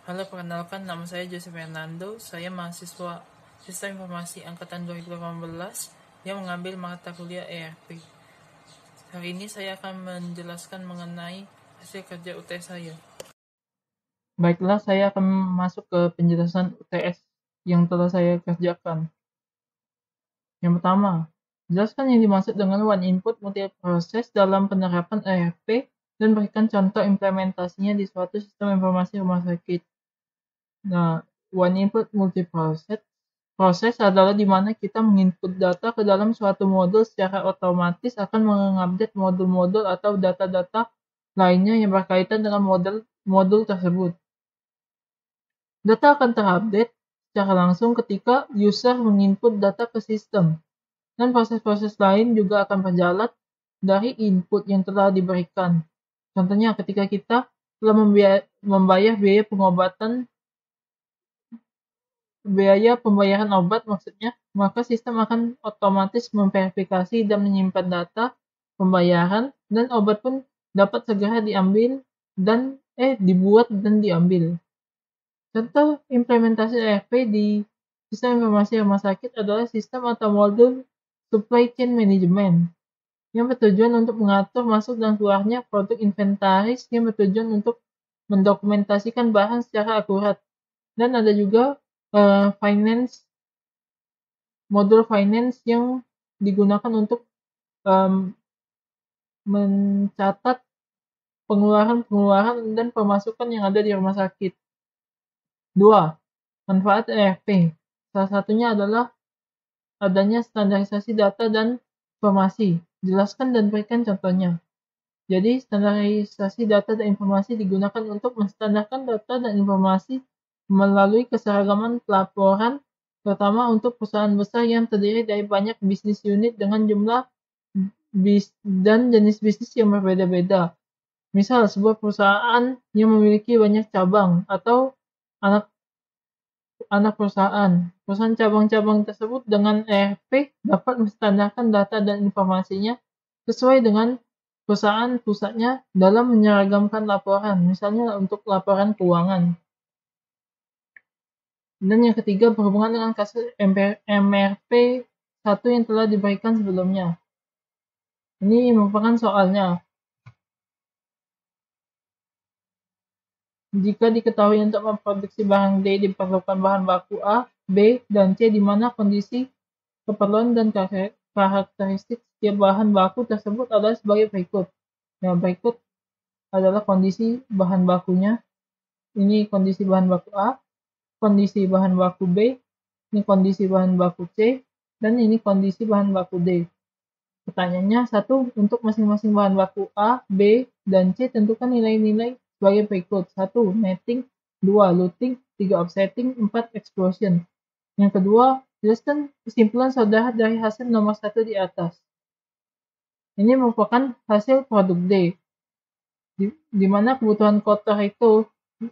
Halo, perkenalkan nama saya Jose Fernando. Saya mahasiswa Sistem Informasi Angkatan 2018 yang mengambil mata kuliah ERP. Hari ini saya akan menjelaskan mengenai hasil kerja UTS saya. Baiklah, saya akan masuk ke penjelasan UTS yang telah saya kerjakan. Yang pertama, jelaskan yang dimaksud dengan one input multiproses dalam penerapan ERP dan berikan contoh implementasinya di suatu sistem informasi rumah sakit. Nah, one input multiproses adalah di mana kita menginput data ke dalam suatu modul secara otomatis akan mengupdate modul-modul atau data-data lainnya yang berkaitan dengan modul tersebut. Data akan terupdate secara langsung ketika user menginput data ke sistem, dan proses-proses lain juga akan berjalan dari input yang telah diberikan. Contohnya ketika kita telah membayar biaya pembayaran obat maksudnya, maka sistem akan otomatis memverifikasi dan menyimpan data pembayaran, dan obat pun dapat segera dibuat dan diambil. Contoh implementasi ERP di sistem informasi rumah sakit adalah sistem atau modul supply chain management yang bertujuan untuk mengatur masuk dan keluarnya produk inventaris, yang bertujuan untuk mendokumentasikan bahan secara akurat. Dan ada juga modul finance yang digunakan untuk mencatat pengeluaran dan pemasukan yang ada di rumah sakit. 2. Manfaat ERP. Salah satunya adalah adanya standarisasi data dan informasi. Jelaskan dan berikan contohnya. Jadi, standarisasi data dan informasi digunakan untuk menstandarkan data dan informasi melalui keseragaman pelaporan, terutama untuk perusahaan besar yang terdiri dari banyak bisnis unit dengan jumlah dan jenis bisnis yang berbeda-beda. Misal, sebuah perusahaan yang memiliki banyak cabang atau anak perusahaan. Perusahaan cabang-cabang tersebut dengan ERP dapat menstandarkan data dan informasinya sesuai dengan perusahaan pusatnya dalam menyeragamkan laporan, misalnya untuk laporan keuangan. Dan yang ketiga, berhubungan dengan kasus MRP 1 yang telah diberikan sebelumnya. Ini merupakan soalnya. Jika diketahui untuk memproduksi barang D diperlukan bahan baku A, B, dan C, di mana kondisi, keperluan, dan karakteristik setiap bahan baku tersebut adalah sebagai berikut. Nah, berikut adalah kondisi bahan bakunya. Ini kondisi bahan baku A, kondisi bahan baku B, ini kondisi bahan baku C, dan ini kondisi bahan baku D. Pertanyaannya, 1. Untuk masing-masing bahan baku A, B, dan C, tentukan nilai-nilai sebagai berikut. 1. Netting, 2. Looting, 3. Offsetting, 4. Explosion. Yang kedua, jelaskan kesimpulan saudara dari hasil nomor 1 di atas. Ini merupakan hasil produk D, di mana kebutuhan kotor itu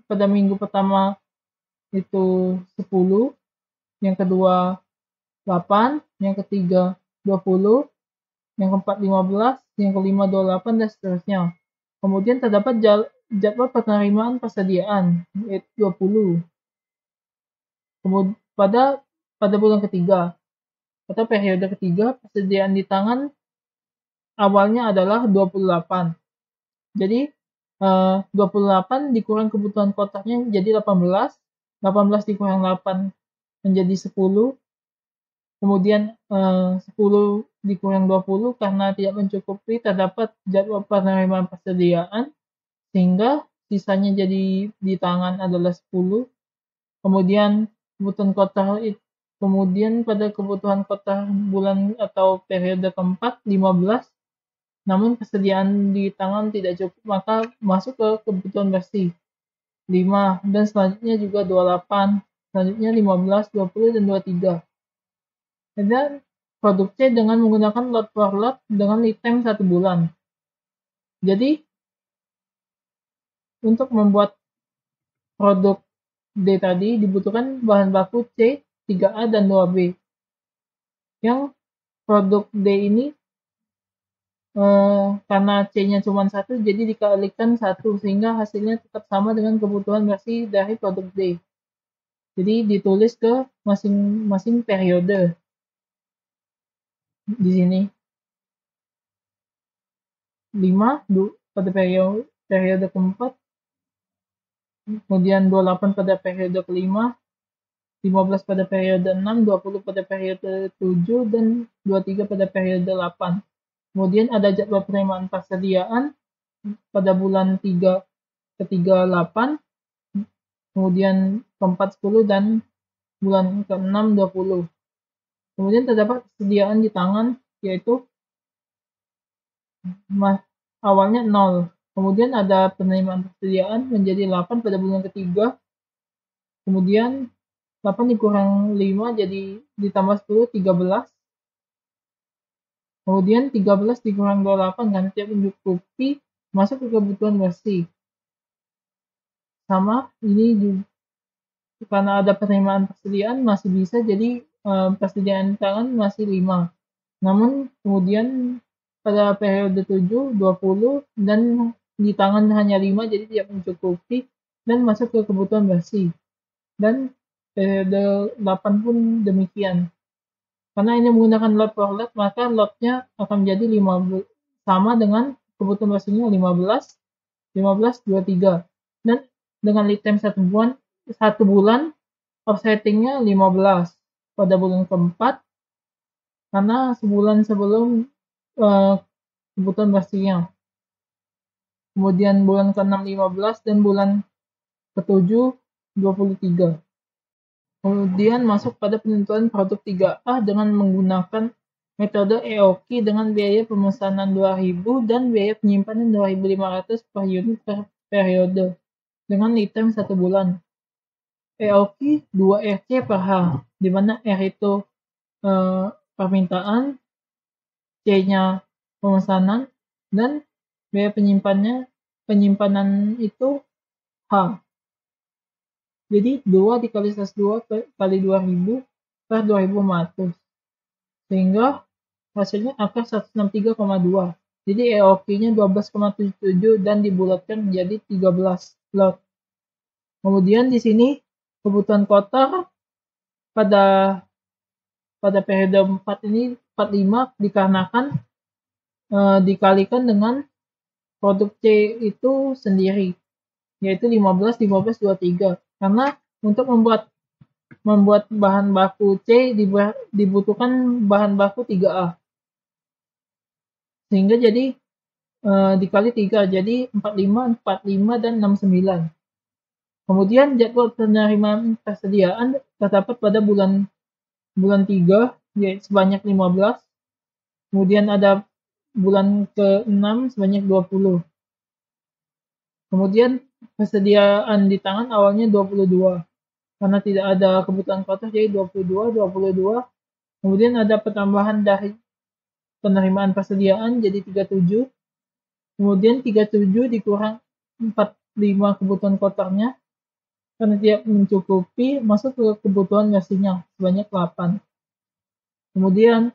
pada minggu pertama itu 10, yang kedua 8, yang ketiga 20, yang keempat 15, yang kelima 28, dan seterusnya. Kemudian terdapat jadwal penerimaan persediaan yaitu 20. Kemudian pada bulan ketiga atau periode ketiga, persediaan di tangan awalnya adalah 28. Jadi 28 dikurang kebutuhan kotaknya jadi 18, 18 dikurang 8 menjadi 10, kemudian 10 dikurang 20 karena tidak mencukupi terdapat jadwal penerimaan persediaan, sehingga sisanya jadi di tangan adalah 10. Kemudian pada kebutuhan kotor bulan atau periode keempat 15, namun persediaan di tangan tidak cukup, maka masuk ke kebutuhan bersih 5, dan selanjutnya juga 28, selanjutnya 15, 20, dan 23. Dan produk C dengan menggunakan lot per lot dengan lead time 1 bulan. Jadi, untuk membuat produk D tadi dibutuhkan bahan baku C, 3A, dan 2B. Yang produk D ini karena C-nya cuma 1, jadi dikalikan 1 sehingga hasilnya tetap sama dengan kebutuhan bersih dari produk D. Jadi ditulis ke masing-masing periode di sini. 5 pada periode keempat, kemudian 28 pada periode kelima, 15 pada periode 6, 20 pada periode 7, dan 23 pada periode 8. Kemudian ada jadwal penerimaan persediaan pada bulan 3 ketiga 8, kemudian keempat 10, dan bulan ke-6 20. Kemudian terdapat persediaan di tangan, yaitu awalnya 0. Kemudian ada penerimaan persediaan menjadi 8 pada bulan ketiga. Kemudian 8 dikurang 5 jadi ditambah 10, 13. Kemudian 13 dikurang 28 kan tidak mencukupi masuk ke kebutuhan bersih. Sama ini juga karena ada penerimaan persediaan masih bisa, jadi persediaan tangan masih 5. Namun kemudian pada periode 7, 20, dan di tangan hanya 5, jadi tidak mencukupi dan masuk ke kebutuhan bersih. Dan periode 8 pun demikian. Karena ini menggunakan lot per lot, maka lotnya akan menjadi 15, sama dengan kebutuhan bersihnya 15, 15, 23. Dan dengan lead time 1 bulan, offsettingnya 15 pada bulan keempat, karena sebulan sebelum kebutuhan bersihnya. Kemudian bulan ke-6 15 dan bulan ke-7 23. Kemudian masuk pada penentuan produk 3A dengan menggunakan metode EOKI dengan biaya pemesanan 2.000 dan biaya penyimpanan 2.500 per unit per periode dengan lead time 1 bulan. EOKI 2RC per H, di mana R itu permintaan, C-nya pemesanan, dan biaya penyimpanan itu H. Jadi 2 dikali 102 kali 2000 per 2500. Sehingga hasilnya akar 163,2. Jadi EOQ-nya 12,77 dan dibulatkan menjadi 13 lot. Kemudian di sini kebutuhan kotor pada periode 4 ini 45 dikarenakan dikalikan dengan produk C itu sendiri, yaitu 15, 15, 23. Karena untuk membuat bahan baku C dibutuhkan bahan baku 3A. Sehingga jadi dikali 3, jadi 45, 45, dan 69. Kemudian jadwal penerimaan persediaan terdapat pada bulan 3, yaitu sebanyak 15. Kemudian ada bulan ke-6 sebanyak 20. Kemudian persediaan di tangan awalnya 22. Karena tidak ada kebutuhan kotor, jadi 22, 22. Kemudian ada pertambahan dari penerimaan persediaan jadi 37. Kemudian 37 dikurang 45 kebutuhan kotornya karena tidak mencukupi masuk ke kebutuhan bersihnya sebanyak 8. Kemudian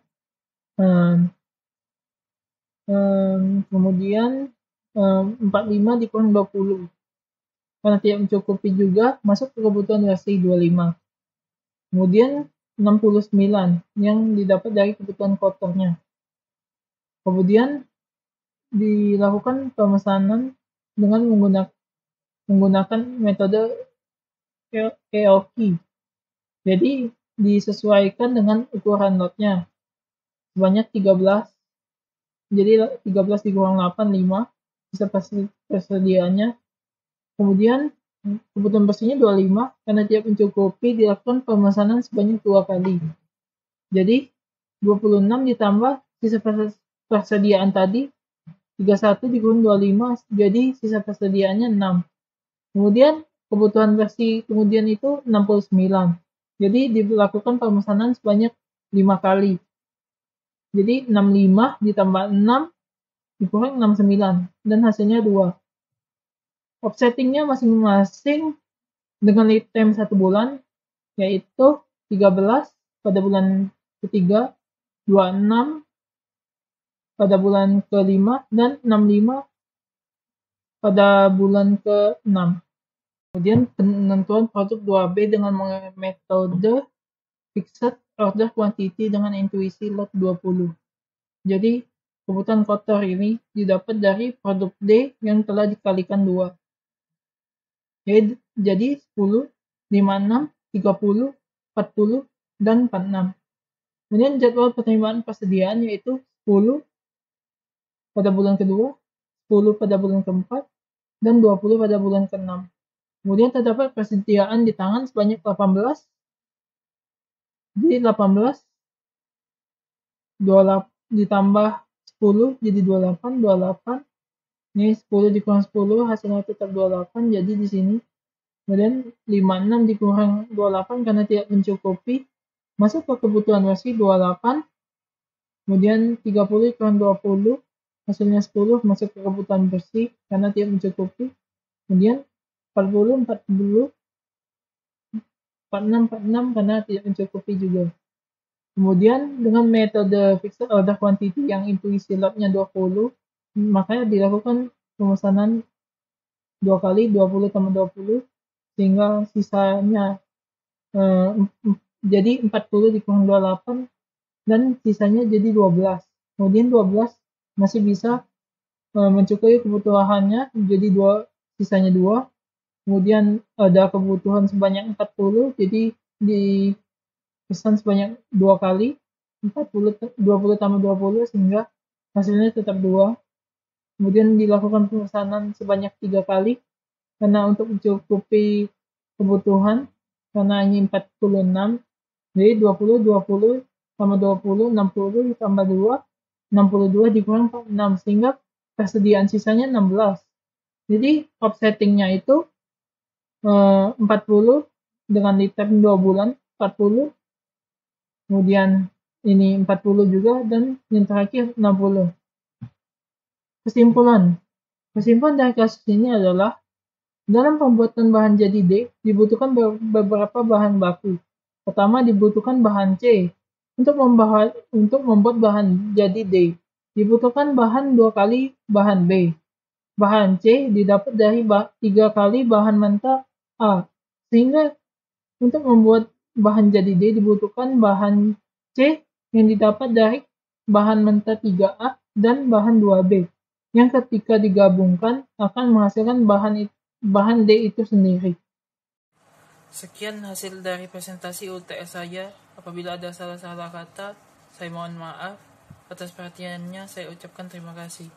45 dikurang 20 karena tidak mencukupi juga masuk ke kebutuhan bersih 25. Kemudian 69 yang didapat dari kebutuhan kotornya. Kemudian dilakukan pemesanan dengan menggunakan metode EOKI. Jadi disesuaikan dengan ukuran lotnya sebanyak 13. Jadi 13 dikurang 8, 5 bisa persediaannya. Kemudian kebutuhan bersihnya 25 karena tidak mencukupi dilakukan pemesanan sebanyak 2 kali. Jadi 26 ditambah sisa persediaan tadi 31 dikurang 25, jadi sisa persediaannya 6. Kemudian kebutuhan bersih kemudian itu 69. Jadi dilakukan pemesanan sebanyak 5 kali. Jadi 65 ditambah 6 dikurang 69 dan hasilnya 2. Offsettingnya masing-masing dengan lead time 1 bulan, yaitu 13 pada bulan ketiga, 26 pada bulan ke-5 dan 65 pada bulan ke-6. Kemudian penentuan produk 2B dengan metode fixed order quantity dengan intuisi lot 20. Jadi kebutuhan kotor ini didapat dari produk D yang telah dikalikan 2. Jadi 10, 56, 30, 40, dan 46. Kemudian jadwal penerimaan persediaan yaitu 10 pada bulan kedua, 10 pada bulan keempat, dan 20 pada bulan ke-6. Kemudian terdapat persediaan di tangan sebanyak 18. Jadi 18 ditambah 10 jadi 28, 28. Ini 10 dikurang 10 hasilnya tetap 28, jadi di sini. Kemudian 56 dikurang 28 karena tidak mencukupi, masuk ke kebutuhan bersih 28. Kemudian 30 dikurang 20 hasilnya 10, masuk ke kebutuhan bersih karena tidak mencukupi. Kemudian 40, 40, 46, 46 karena tidak mencukupi juga. Kemudian dengan metode fixed order quantity yang intuisi lotnya 20, makanya dilakukan pemesanan 2 kali 20 tambah 20 sehingga sisanya jadi 40 dikurang 28 dan sisanya jadi 12. Kemudian 12 masih bisa mencukupi kebutuhannya, jadi sisanya 2. Kemudian ada kebutuhan sebanyak 40, jadi dipesan sebanyak 2 kali 20 tambah 20 sehingga hasilnya tetap 2. Kemudian dilakukan pemesanan sebanyak 3 kali karena untuk mencukupi kebutuhan karena hanya 46. Jadi 20 20 tambah 20 60 ditambah 2 62 dikurang 46 sehingga persediaan sisanya 16. Jadi offsettingnya itu 40 dengan lead time 2 bulan 40. Kemudian ini 40 juga dan yang terakhir 60. Kesimpulan dari kasus ini adalah dalam pembuatan bahan jadi D dibutuhkan beberapa bahan baku. Pertama dibutuhkan bahan C. Untuk membuat bahan jadi D dibutuhkan bahan 2 kali bahan B. Bahan C didapat dari 3 kali bahan mentah A. Sehingga untuk membuat bahan jadi D dibutuhkan bahan C yang didapat dari bahan mentah 3A dan bahan 2B. Yang ketika digabungkan akan menghasilkan bahan D itu sendiri. Sekian hasil dari presentasi UTS saya. Apabila ada salah-salah kata, saya mohon maaf. Atas perhatiannya saya ucapkan terima kasih.